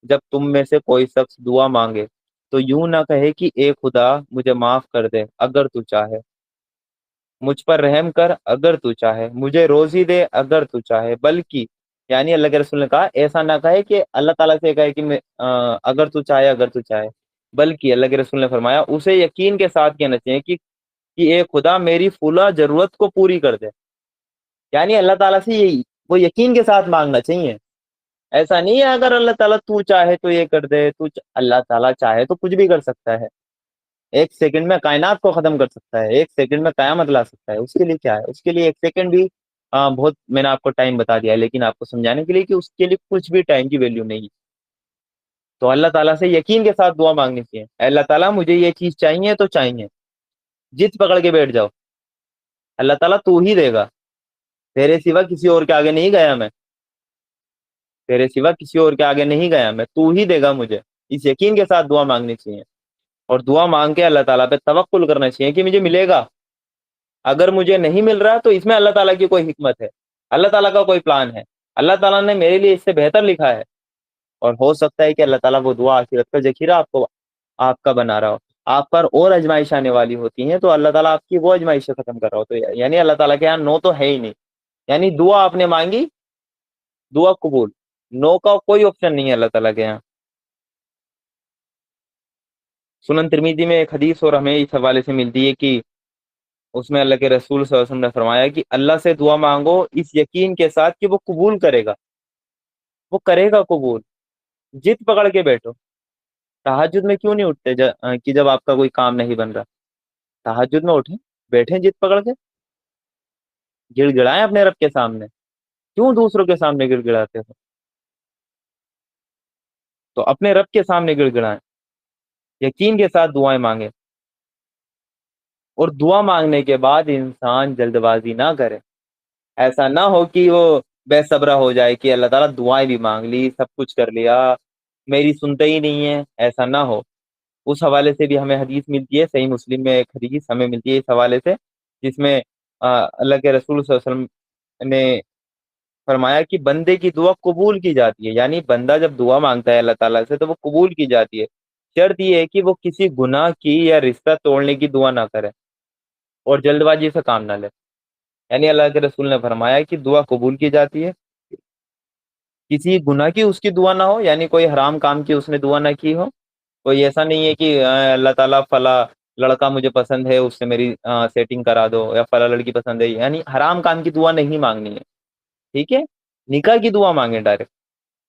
जब तुम में से कोई शख्स दुआ मांगे तो यूं ना कहे कि ए खुदा मुझे माफ कर दे अगर तू चाहे, मुझ पर रहम कर अगर तू चाहे, मुझे रोजी दे अगर तू चाहे, बल्कि, यानी अल्लाह के रसूल ने कहा ऐसा ना कहे कि अल्लाह ताला से कहे कि अगर तू चाहे, अगर तू चाहे, बल्कि अल्लाह के रसूल ने फरमाया उसे यकीन के साथ कहना चाहिए कि ए खुदा मेरी फुला जरूरत को पूरी कर दे। यानी अल्लाह ताला से यही वो यकीन के साथ मांगना चाहिए। ऐसा नहीं है अगर अल्लाह ताला तू चाहे तो ये कर दे, अल्लाह ताला चाहे तो कुछ भी कर सकता है। एक सेकंड में कायनात को खत्म कर सकता है, एक सेकंड में कयामत ला सकता है। उसके लिए क्या है, उसके लिए एक सेकंड भी बहुत, मैंने आपको टाइम बता दिया है, लेकिन आपको समझाने के लिए कि उसके लिए कुछ भी टाइम की वैल्यू नहीं है। तो अल्लाह ताला से यकीन के साथ दुआ मांगनी चाहिए, अल्लाह ताला मुझे ये चीज चाहिए तो चाहिए, जिद पकड़ के बैठ जाओ, अल्लाह ताला तू ही देगा, तेरे सिवा किसी और के आगे नहीं गया मैं, तेरे सिवा किसी और के आगे नहीं गया मैं, तू ही देगा मुझे। इस यकीन के साथ दुआ मांगनी चाहिए, और दुआ मांग के अल्लाह ताला पे तवक्कुल करना चाहिए कि मुझे मिलेगा। अगर मुझे नहीं मिल रहा तो इसमें अल्लाह ताला की कोई हिकमत है, अल्लाह ताला का कोई प्लान है, अल्लाह ताला ने मेरे लिए इससे बेहतर लिखा है। और हो सकता है कि अल्लाह ताला वो दुआ आखिरत का जखीरा आपको आपका बना रहा हो, आप पर और आजमाइश आने वाली होती हैं तो अल्लाह ताला आपकी वो आजमाइश खत्म कर रहा हो। तो यानी अल्लाह ताला के यहाँ नो तो है ही नहीं। यानी दुआ आपने मांगी, दुआ कबूल, नो का कोई ऑप्शन नहीं है अल्लाह ताला के यहाँ। सुनन तिरमिजी में एक हदीस और हमें इस हवाले से मिलती है कि उसमें अल्लाह के रसूल सल्लल्लाहु अलैहि वसल्लम ने फरमाया कि अल्लाह से दुआ मांगो इस यकीन के साथ कि वो कबूल करेगा, वो करेगा कबूल। जिद पकड़ के बैठो। तहज्जुद में क्यों नहीं उठते कि जब आपका कोई काम नहीं बन रहा, तहज्जुद में उठे, बैठे जिद पकड़ के, गिड़गिड़ाएं अपने रब के सामने। क्यों दूसरों के सामने गिड़गिड़ाते हो? तो अपने रब के सामने गिड़गिड़ाएं, यकीन के साथ दुआएं मांगे। और दुआ मांगने के बाद इंसान जल्दबाजी ना करे। ऐसा ना हो कि वो बेसब्रा हो जाए कि अल्लाह ताला दुआएं भी मांग ली, सब कुछ कर लिया, मेरी सुनते ही नहीं है, ऐसा ना हो। उस हवाले से भी हमें हदीस मिलती है, सही मुस्लिम में एक हदीस हमें मिलती है इस हवाले से, जिसमें अल्लाह के रसूल सल्लल्लाहु अलैहि वसल्लम ने फरमाया कि बंदे की दुआ कबूल की जाती है। यानी बंदा जब दुआ मांगता है अल्लाह ताला से तो वो कबूल की जाती है। शर्त ये है कि वो किसी गुनाह की या रिश्ता तोड़ने की दुआ ना करे और जल्दबाजी से काम ना ले। यानी अल्लाह के रसूल ने फरमाया कि दुआ कबूल की जाती है, किसी गुनाह की उसकी दुआ ना हो, यानी कोई हराम काम की उसने दुआ ना की हो। कोई ऐसा नहीं है कि अल्लाह ताला फला लड़का मुझे पसंद है उससे मेरी सेटिंग करा दो, या फला लड़की पसंद है, यानी हराम काम की दुआ नहीं मांगनी है। ठीक है। निकाह की दुआ मांगे, डायरेक्ट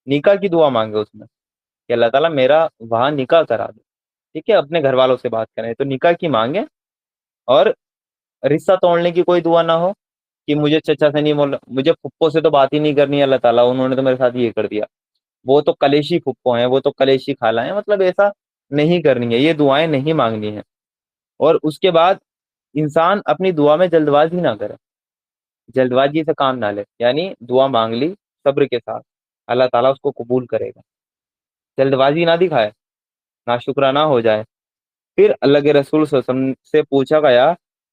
निकाह की दुआ मांगे उसमें कि अल्लाह ताला मेरा वहां निकाह करा दो। ठीक है, अपने घर वालों से बात करें तो निकाह की मांगे। और रिश्ता तोड़ने की कोई दुआ ना हो कि मुझे चचा से नहीं बोल, मुझे फुप्पो से तो बात ही नहीं करनी है अल्लाह ताला, उन्होंने तो मेरे साथ ये कर दिया, वो तो कलेशी फुप्पो हैं, वो तो कलेशी खाला है, मतलब ऐसा नहीं करनी है, ये दुआएं नहीं मांगनी है। और उसके बाद इंसान अपनी दुआ में जल्दबाजी ना करे, जल्दबाजी से काम ना ले। यानी दुआ मांग ली सब्र के साथ, अल्लाह ताला उसको कबूल करेगा। जल्दबाजी ना दिखाए, नाशुक्राना हो जाए। फिर अल्लाह के रसूल सल्लल्लाहु अलैहि वसल्लम से पूछा गया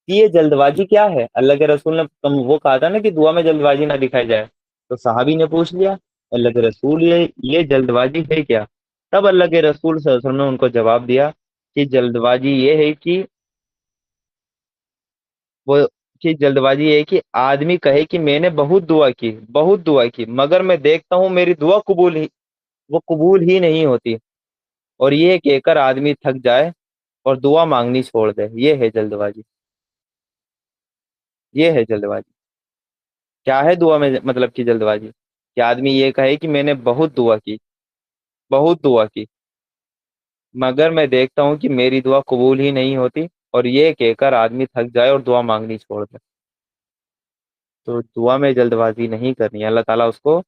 कि ये जल्दबाजी क्या है। अल्लाह के रसूल ने वो कहा था ना कि दुआ में जल्दबाजी ना दिखाई जाए, तो सहाबी ने पूछ लिया अल्लाह के रसूल ये जल्दबाजी है क्या? तब अल्लाह के रसूल सल्लल्लाहु अलैहि वसल्लम ने उनको जवाब दिया कि जल्दबाजी ये है कि वो कि जल्दबाजी ये है कि आदमी कहे कि मैंने बहुत दुआ की, बहुत दुआ की, मगर मैं देखता हूँ मेरी दुआ वो कबूल ही नहीं होती। और ये कहकर आदमी थक जाए और दुआ मांगनी छोड़ दे, ये है जल्दबाजी। ये है जल्दबाजी। क्या है दुआ में मतलब की जल्दबाजी? कि आदमी ये कहे कि मैंने बहुत दुआ की, बहुत दुआ की, मगर मैं देखता हूँ कि मेरी दुआ कबूल ही नहीं होती, और ये कहकर आदमी थक जाए और दुआ मांगनी छोड़ दे। तो दुआ में जल्दबाजी नहीं करनी है, अल्लाह ताला उसको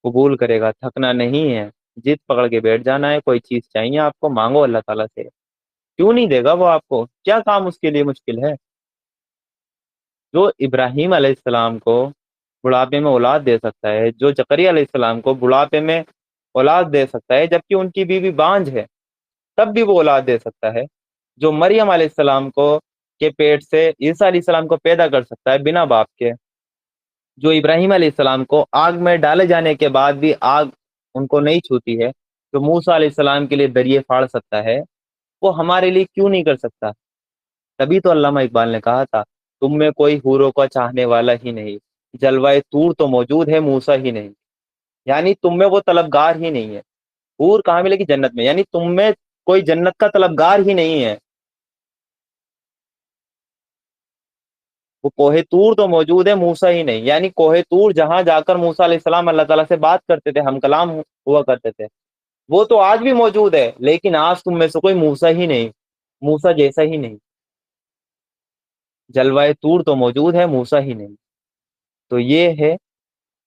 कबूल करेगा। थकना नहीं है, जिद पकड़ के बैठ जाना है। कोई चीज चाहिए आपको, मांगो अल्लाह ताला से। क्यों नहीं देगा वो आपको? क्या काम उसके लिए मुश्किल है? जो इब्राहिम अलैहिस्सलाम को बुढ़ापे में औलाद दे सकता है, जो जकरिया अलैहिस्सलाम को बुढ़ापे में औलाद दे सकता है जबकि उनकी बीवी बांझ है, तब भी वो औलाद दे सकता है। जो मरियम अलैहिस्सलाम को के पेट से ईसा अलैहिस्सलाम को पैदा कर सकता है बिना बाप के, जो इब्राहिम अलैहिस्सलाम को आग में डाले जाने के बाद भी आग उनको नहीं छूती है, जो मूसा अलैहिस्सलाम के लिए दरिये फाड़ सकता है, वो हमारे लिए क्यों नहीं कर सकता? तभी तो अल्लामा इकबाल ने कहा था, तुम में कोई हूरों का चाहने वाला ही नहीं, जलवाए तूर तो मौजूद है मूसा ही नहीं। यानी तुम में वो तलबगार ही नहीं है। हूर कहाँ मिलेगी? जन्नत में। यानी तुम में कोई जन्नत का तलबगार ही नहीं है। वो कोहे तूर तो मौजूद है मूसा ही नहीं, यानी कोहे तूर जहां जाकर मूसा अलैहिस्सलाम अल्लाह ताला से बात करते थे, हम कलाम हुआ करते थे, वो तो आज भी मौजूद है, लेकिन आज तुम में से कोई मूसा ही नहीं, मूसा जैसा ही नहीं। जलवाए तूर तो मौजूद है, मूसा ही नहीं। तो ये है,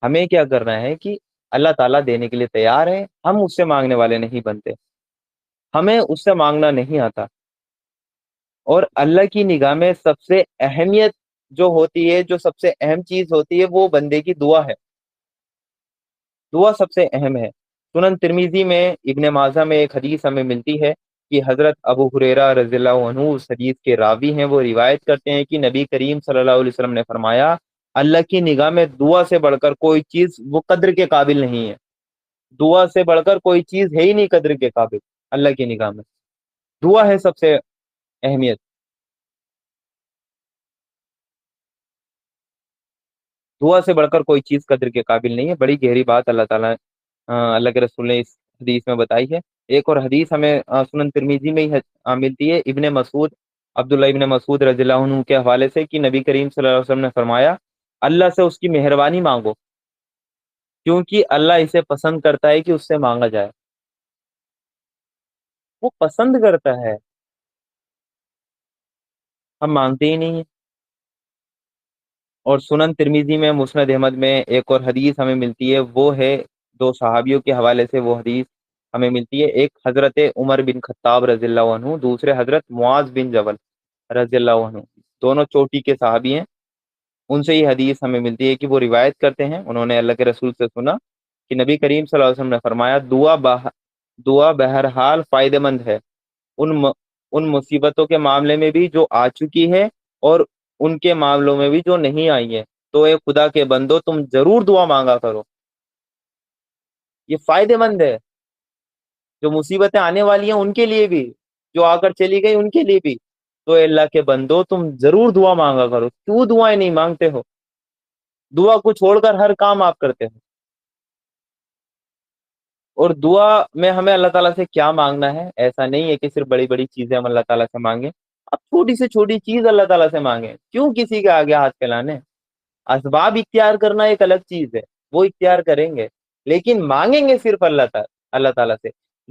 हमें क्या करना है कि अल्लाह ताला देने के लिए तैयार है, हम उससे मांगने वाले नहीं बनते, हमें उससे मांगना नहीं आता। और अल्लाह की निगाह में सबसे अहमियत जो होती है, जो सबसे अहम चीज होती है, वो बंदे की दुआ है। दुआ सबसे अहम है। सुनन तिरमिजी में इब्ने माजा में एक हदीस हमें मिलती है कि हजरत अबू हुरैरा रज़ियल्लाहु अन्हु उस हदीस के रावी हैं। वो रिवायत करते हैं कि नबी करीम सल्लल्लाहु अलैहि वसल्लम ने फरमाया, अल्लाह की निगाह में दुआ से बढ़कर कोई चीज वो कद्र के काबिल नहीं है। दुआ से बढ़कर कोई चीज है ही नहीं कद्र के काबिल अल्लाह की निगाह में। दुआ है सबसे अहमियत। दुआ से बढ़कर कोई चीज कद्र के काबिल नहीं है। बड़ी गहरी बात अल्लाह के रसूल ने इस हदीस में बताई है। एक और हदीस हमें सुनन तिरमिजी में ही मिलती है। इब्ने मसूद عبداللہ ابن مسعود رضی اللہ عنہ کے حوالے سے کہ نبی کریم صلی اللہ علیہ وسلم نے فرمایا اللہ سے اس کی مہربانی مانگو کیونکہ اللہ اسے پسند کرتا ہے کہ اس سے مانگا جائے، وہ پسند کرتا ہے، ہم مانگتے ہی نہیں ہیں۔ اور سنن ترمیزی میں، مسند احمد میں ایک اور حدیث ہمیں ملتی ہے، وہ ہے دو صحابیوں کے حوالے سے وہ حدیث ہمیں ملتی ہے، ایک حضرت عمر بن خطاب رضی اللہ عنہ، دوسرے حضرت معاذ بن جبل رضی اللہ عنہ، دونوں چوٹی کے صحابی ہیں۔ ان سے یہ حدیث ہمیں ملتی ہے کہ وہ روایت کرتے ہیں، انہوں نے اللہ کے رسول سے سنا کہ نبی کریم صلی اللہ علیہ وسلم نے فرمایا دعا بہرحال فائدہ مند ہے، ان ان مصیبتوں کے معاملے میں بھی جو آ چکی ہے اور ان کے معاملوں میں بھی جو نہیں آئی ہیں، تو اے خدا کے بندو تم ضرور دعا مانگا کرو، یہ فائدہ مند ہے، جو مصیبتیں آنے والی ہیں ان کے لیے بھی، جو آ کر چلی گئی ان کے لیے بھی، تو اے اللہ کے بندو تم ضرور دعا مانگا کرو، کیوں دعائیں نہیں مانگتے ہو؟ دعا کو چھوڑ کر ہر کام آپ کرتے ہو۔ اور دعا میں ہمیں اللہ تعالیٰ سے کیا مانگنا ہے، ایسا نہیں ہے کہ صرف بڑی بڑی چیزیں ہم اللہ تعالیٰ سے مانگیں، اب چھوٹی سے چھوٹی چیز اللہ تعالیٰ سے مانگیں، کیوں کسی کے آگے ہاتھ پھیلانے؟ اسباب اختیار کرنا ایک الگ چیز ہے، وہ اختیار کریں گے، لیکن مانگیں گے صرف اللہ تعالیٰ سے،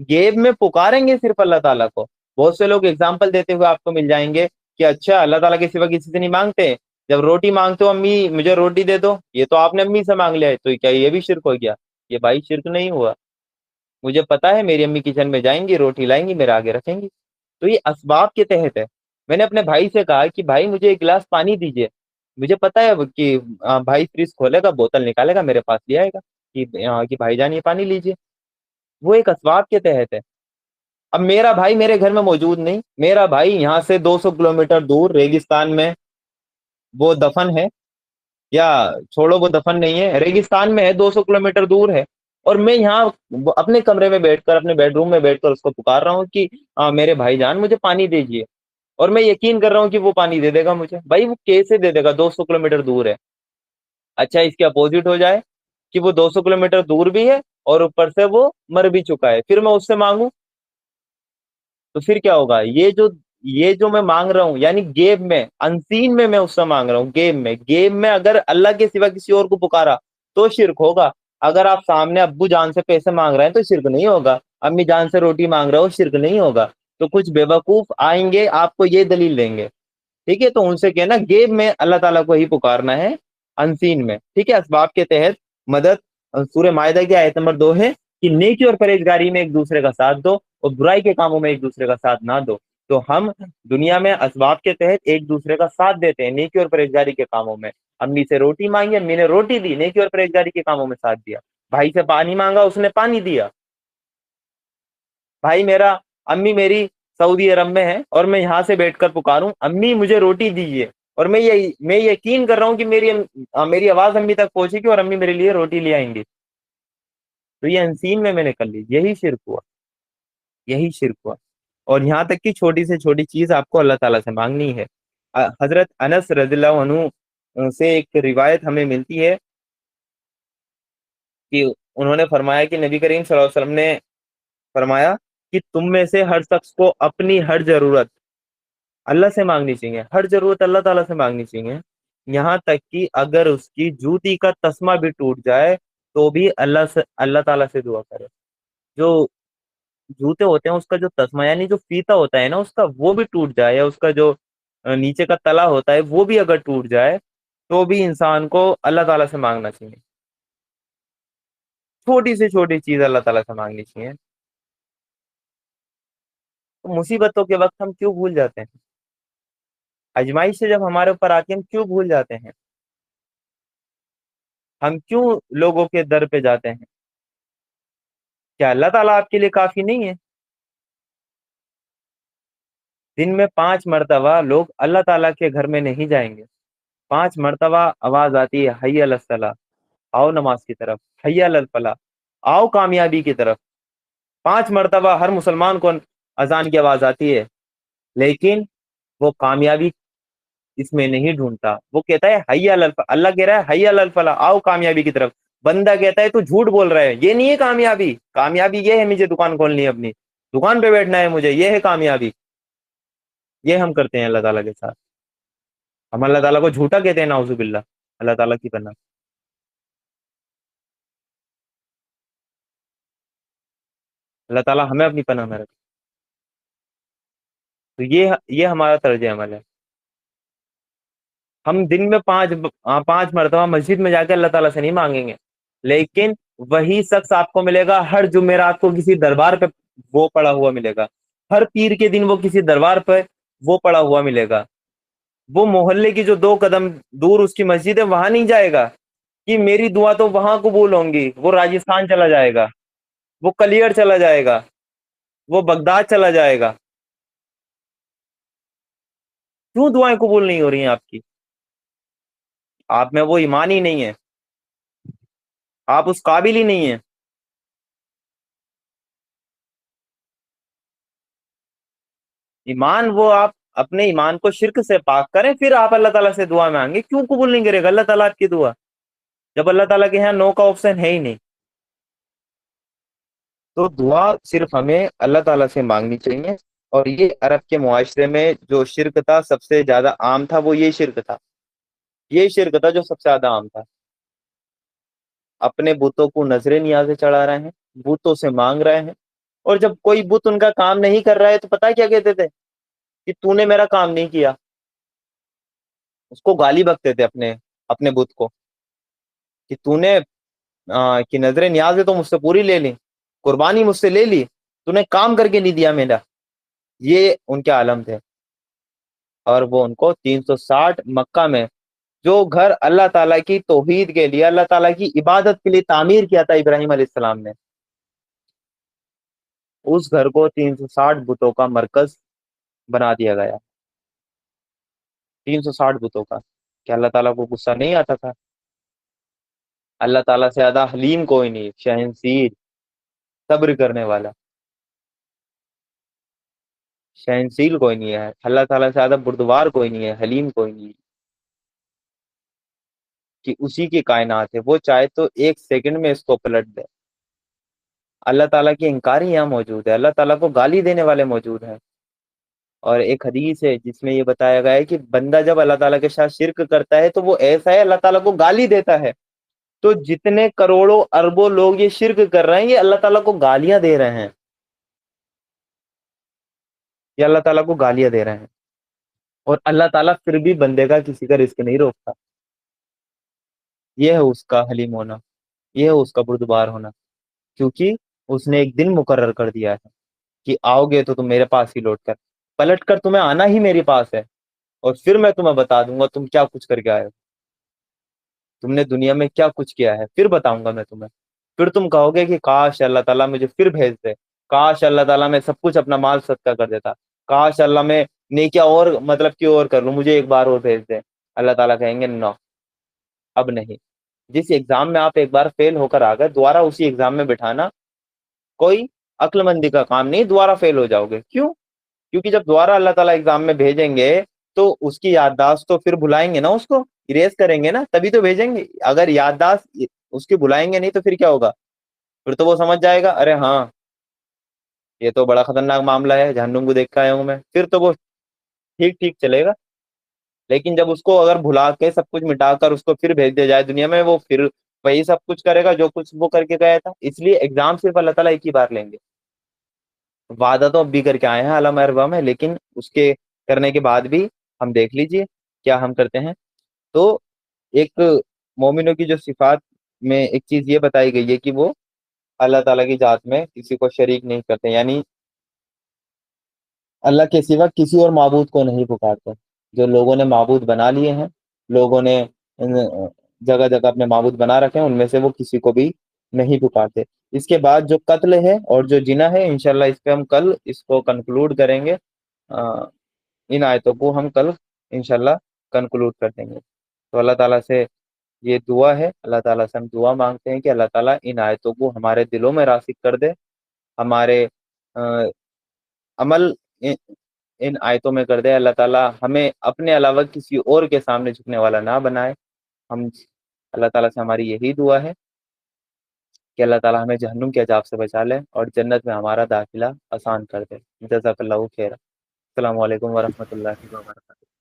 غیب میں پکاریں گے صرف اللہ تعالیٰ کو۔ بہت سے لوگ اگزامپل دیتے ہوئے آپ کو مل جائیں گے کہ اچھا اللہ تعالیٰ کے سوا کسی سے نہیں مانگتے، جب روٹی مانگتے ہو امی مجھے روٹی دے دو، یہ تو آپ نے امی سے مانگ لیا ہے، تو کیا یہ بھی شرک ہو گیا؟ یہ بھائی شرک نہیں ہوا، مجھے پتا ہے میری امی کچن میں جائیں گی روٹی لائیں گی میرے آگے رکھیں گی، تو یہ اسباب کے تحت ہے۔ میں نے اپنے بھائی سے کہا کہ بھائی مجھے ایک گلاس پانی دیجیے، مجھے پتا ہے کہ بھائی فریج کھولے گا بوتل نکالے گا میرے پاس لے آئے گا کہ بھائی جان یہ پانی لیجیے، وہ ایک اسباب کے تحت ہے۔ اب میرا بھائی میرے گھر میں موجود نہیں، میرا بھائی یہاں سے 200 کلومیٹر دور ریگستان میں وہ دفن ہے، یا چھوڑو وہ دفن نہیں ہے، ریگستان میں ہے، 200 کلومیٹر دور ہے، اور میں یہاں اپنے کمرے میں بیٹھ کر اپنے بیڈ روم میں بیٹھ کر اس کو پکار رہا ہوں کہ میرے بھائی جان مجھے پانی دیجیے، اور میں یقین کر رہا ہوں کہ وہ پانی دے دے گا مجھے۔ بھائی وہ کیسے دے دے گا؟ 200 کلومیٹر دور ہے۔ اچھا اس کے اپوزٹ ہو جائے کہ وہ 200 کلومیٹر دور بھی ہے اور اوپر سے وہ مر بھی چکا ہے، پھر میں اس سے مانگوں تو پھر کیا ہوگا؟ یہ جو میں مانگ رہا ہوں یعنی گیب میں انسین میں اس سے مانگ رہا ہوں، گیب میں اگر اللہ کے سوا کسی اور کو پکارا تو شرک ہوگا۔ اگر آپ سامنے ابو جان سے پیسے مانگ رہے ہیں تو شرک نہیں ہوگا، امی جان سے روٹی مانگ رہے ہو شرک نہیں ہوگا۔ تو کچھ بے وقوف آئیں گے آپ کو یہ دلیل دیں گے، ٹھیک ہے، تو ان سے کہنا گیب میں اللہ تعالیٰ کو ہی پکارنا ہے، انسین میں، ٹھیک ہے۔ اسباب کے تحت مدد، سورہ مائدہ کی آیت نمبر 2 ہے کہ نیکی اور پرہیزگاری میں ایک دوسرے کا ساتھ دو اور برائی کے کاموں میں ایک دوسرے کا ساتھ نہ دو۔ تو ہم دنیا میں اسباب کے تحت ایک دوسرے کا ساتھ دیتے ہیں نیکی اور پرہیزگاری کے کاموں میں۔ امی سے روٹی مانگی، امی نے روٹی دی، نیکی اور پرہیزگاری کے کاموں میں ساتھ دیا۔ بھائی سے پانی مانگا، اس نے پانی دیا۔ بھائی میرا، امی میری سعودی عرب میں ہے اور میں یہاں سے بیٹھ کر پکاروں امی مجھے روٹی دیجیے، اور میں یقین کر رہا ہوں کہ میری آواز امی تک پہنچے گی اور امی میرے لیے روٹی لے آئیں گی، تو یہ انسین میں نے کر لی، یہی شرک ہوا، یہی شرک ہوا۔ اور یہاں تک کہ چھوٹی سے چھوٹی چیز آپ کو اللہ تعالیٰ سے مانگنی ہے۔ حضرت انس رضی اللہ عنہ سے ایک روایت ہمیں ملتی ہے کہ انہوں نے فرمایا کہ نبی کریم صلی اللہ علیہ وسلم نے فرمایا کہ تم میں سے ہر شخص کو اپنی ہر ضرورت اللہ سے مانگنی چاہیے، ہر ضرورت اللہ تعالیٰ سے مانگنی چاہیے، یہاں تک کہ اگر اس کی جوتی کا تسمہ بھی ٹوٹ جائے تو بھی اللہ تعالیٰ سے دعا کرے۔ جو جوتے ہوتے ہیں اس کا جو تسمہ یعنی جو فیتا ہوتا ہے نا اس کا، وہ بھی ٹوٹ جائے، یا اس کا جو نیچے کا تلا ہوتا ہے وہ بھی اگر ٹوٹ جائے تو بھی انسان کو اللہ تعالیٰ سے مانگنا چاہیے، چھوٹی سے چھوٹی چیز اللہ تعالیٰ سے مانگنی چاہیے۔ تو مصیبتوں کے وقت ہم کیوں بھول جاتے ہیں؟ آزمائش سے جب ہمارے اوپر آتی ہے ہم کیوں بھول جاتے ہیں؟ ہم کیوں لوگوں کے در پہ جاتے ہیں؟ کیا اللہ تعالیٰ آپ کے لیے کافی نہیں ہے؟ دن میں 5 مرتبہ لوگ اللہ تعالیٰ کے گھر میں نہیں جائیں گے، 5 مرتبہ آواز آتی ہے حی علی الصلاۃ، آؤ نماز کی طرف، حی علی الفلاح، آؤ کامیابی کی طرف، 5 مرتبہ ہر مسلمان کو اذان کی آواز آتی ہے، لیکن وہ کامیابی اس میں نہیں ڈھونڈتا، وہ کہتا ہے حی علی الفلاح، اللہ کہہ رہا ہے حی علی الفلاح، آؤ کامیابی کی طرف، بندہ کہتا ہے تو جھوٹ بول رہا ہے، یہ نہیں ہے کامیابی، کامیابی یہ ہے مجھے دکان کھولنی ہے، اپنی دکان پہ بیٹھنا ہے مجھے، یہ ہے کامیابی۔ یہ ہم کرتے ہیں اللہ تعالیٰ کے ساتھ. ہم اللہ تعالیٰ کو جھوٹا کہتے ہیں نعوذ باللہ. اللہ تعالیٰ کی پناہ. اللہ تعالیٰ ہمیں اپنی پناہ میں رکھے. تو یہ ہمارا طرز عمل ہے. ہم دن میں 5 مرتبہ مسجد میں جا کے اللہ تعالیٰ سے نہیں مانگیں گے، لیکن وہی شخص آپ کو ملے گا ہر جمعرات کو کسی دربار پہ وہ پڑا ہوا ملے گا، ہر پیر کے دن وہ کسی دربار پہ وہ پڑا ہوا ملے گا. وہ محلے کی جو 2 قدم دور اس کی مسجد ہے وہاں نہیں جائے گا کہ میری دعا تو وہاں قبول ہوں گی. وہ راجستھان چلا جائے گا، وہ کلیئر چلا جائے گا، وہ بغداد چلا جائے گا. کیوں دعائیں قبول نہیں ہو رہی ہیں آپ کی؟ آپ میں وہ ایمان ہی نہیں ہے، آپ اس قابل ہی نہیں ہیں. ایمان وہ آپ اپنے ایمان کو شرک سے پاک کریں، پھر آپ اللہ تعالیٰ سے دعا مانگیں. کیوں قبول نہیں کرے گا اللہ تعالیٰ آپ کی دعا جب اللہ تعالیٰ کے یہاں نو کا آپشن ہے ہی نہیں؟ تو دعا صرف ہمیں اللہ تعالیٰ سے مانگنی چاہیے. اور یہ عرب کے معاشرے میں جو شرک تھا سب سے زیادہ عام تھا، وہ یہ شرک تھا. یہ شرک تھا جو سب سے زیادہ عام تھا. اپنے بتوں کو نظر نیازیں چڑھا رہے ہیں، بتوں سے مانگ رہے ہیں. اور جب کوئی بت ان کا کام نہیں کر رہا ہے تو پتہ ہے کیا کہتے تھے؟ کہ تو نے میرا کام نہیں کیا. اس کو گالی بکتے تھے اپنے اپنے بت کو کہ تو نے کی نظر نیاز ہے تو مجھ سے پوری لے لی، قربانی مجھ سے لے لی، تو نے کام کر کے نہیں دیا میرا. یہ ان کے عالم تھے. اور وہ ان کو 360 مکہ میں جو گھر اللہ تعالیٰ کی توحید کے لیے، اللہ تعالیٰ کی عبادت کے لیے تعمیر کیا تھا ابراہیم علیہ السلام نے، اس گھر کو 360 بتوں کا مرکز بنا دیا گیا. 360 بتوں کا. کیا اللہ تعالیٰ کو غصہ نہیں آتا تھا؟ اللہ تعالیٰ سے زیادہ حلیم کوئی نہیں، شہنشیر، صبر کرنے والا. شہنشیل کوئی نہیں ہے. اللہ تعالیٰ سے زیادہ بردبار کوئی نہیں ہے، حلیم کوئی نہیں ہے. کہ اسی کی کائنات ہے، وہ چاہے تو 1 سیکنڈ میں اس کو پلٹ دے. اللہ تعالیٰ کی انکاری یہاں موجود ہے، اللہ تعالیٰ کو گالی دینے والے موجود ہیں. اور ایک حدیث ہے جس میں یہ بتایا گیا ہے کہ بندہ جب اللہ تعالیٰ کے ساتھ شرک کرتا ہے تو وہ ایسا ہے اللہ تعالیٰ کو گالی دیتا ہے. تو جتنے کروڑوں اربوں لوگ یہ شرک کر رہے ہیں یہ اللہ تعالیٰ کو گالیاں دے رہے ہیں، یہ اللہ تعالیٰ کو گالیاں دے رہے ہیں. اور اللہ تعالیٰ پھر بھی بندے کا کسی کا رزق نہیں روکتا. یہ ہے اس کا حلیم ہونا، یہ ہے اس کا بردبار ہونا. کیونکہ اس نے ایک دن مقرر کر دیا ہے کہ آؤ گے تو تم میرے پاس ہی لوٹ کر، پلٹ کر تمہیں آنا ہی میرے پاس ہے. اور پھر میں تمہیں بتا دوں گا تم کیا کچھ کر کے آئے ہو، تم نے دنیا میں کیا کچھ کیا ہے، پھر بتاؤں گا میں تمہیں. پھر تم کہو گے کہ کاش اللہ تعالیٰ مجھے پھر بھیج دے، کاش اللہ تعالیٰ میں سب کچھ اپنا مال صدقہ کر دیتا، کاش اللہ میں نیکیاں اور مطلب کہ اور کر لوں، مجھے ایک بار اور بھیج دے. اللہ تعالیٰ کہیں گے نو، اب نہیں. جس ایگزام میں آپ ایک بار فیل ہو کر آ گئے دوبارہ اسی ایگزام میں بٹھانا کوئی عقل مندی کا کام نہیں. دوبارہ فیل ہو جاؤ گے. کیوں؟ کیونکہ جب دوبارہ اللہ تعالیٰ ایگزام میں بھیجیں گے تو اس کی یادداشت تو پھر بھلائیں گے نا، اس کو اریز کریں گے نا، تبھی تو بھیجیں گے. اگر یادداشت اس کی بھلائیں گے نہیں تو پھر کیا ہوگا؟ پھر تو وہ سمجھ جائے گا ارے ہاں یہ تو بڑا خطرناک معاملہ ہے، جہنم کو دیکھ کے آیا ہوں میں. پھر تو وہ ٹھیک ٹھیک چلے گا. لیکن جب اس کو اگر بھلا کے سب کچھ مٹا کر اس کو پھر بھیج دیا جائے دنیا میں، وہ پھر وہی سب کچھ کرے گا جو کچھ وہ کر کے گیا تھا. اس لیے ایگزام صرف اللہ تعالیٰ ایک ہی بار لیں گے. وعدہ تو اب بھی کر کے آئے ہیں عالم اربا میں، لیکن اس کے کرنے کے بعد بھی ہم دیکھ لیجئے کیا ہم کرتے ہیں. تو ایک مومنوں کی جو صفات میں ایک چیز یہ بتائی گئی ہے کہ وہ اللہ تعالیٰ کی ذات میں کسی کو شریک نہیں کرتے، یعنی اللہ کے سوا کسی اور معبود کو نہیں پکارتے. جو لوگوں نے معبود بنا لیے ہیں، لوگوں نے جگہ جگہ اپنے معبود بنا رکھے ہیں، ان میں سے وہ کسی کو بھی نہیں پکارتے. اس کے بعد جو قتل ہے اور جو جنا ہے انشاءاللہ اس پہ ہم کل اس کو کنکلوڈ کریں گے. ان آیتوں کو ہم کل انشاءاللہ کنکلوڈ کر دیں گے. تو اللہ تعالیٰ سے یہ دعا ہے، اللہ تعالیٰ سے ہم دعا مانگتے ہیں کہ اللہ تعالیٰ ان آیتوں کو ہمارے دلوں میں راسخ کر دے، ہمارے عمل ان آیتوں میں کر دے. اللہ تعالیٰ ہمیں اپنے علاوہ کسی اور کے سامنے جھکنے والا نہ بنائے. ہم اللہ تعالیٰ سے ہماری یہی دعا ہے کہ اللہ تعالیٰ ہمیں جہنم کے عذاب سے بچا لے اور جنت میں ہمارا داخلہ آسان کر دے. جزاک اللہ خیر. السلام علیکم ورحمۃ اللہ وبرکاتہ.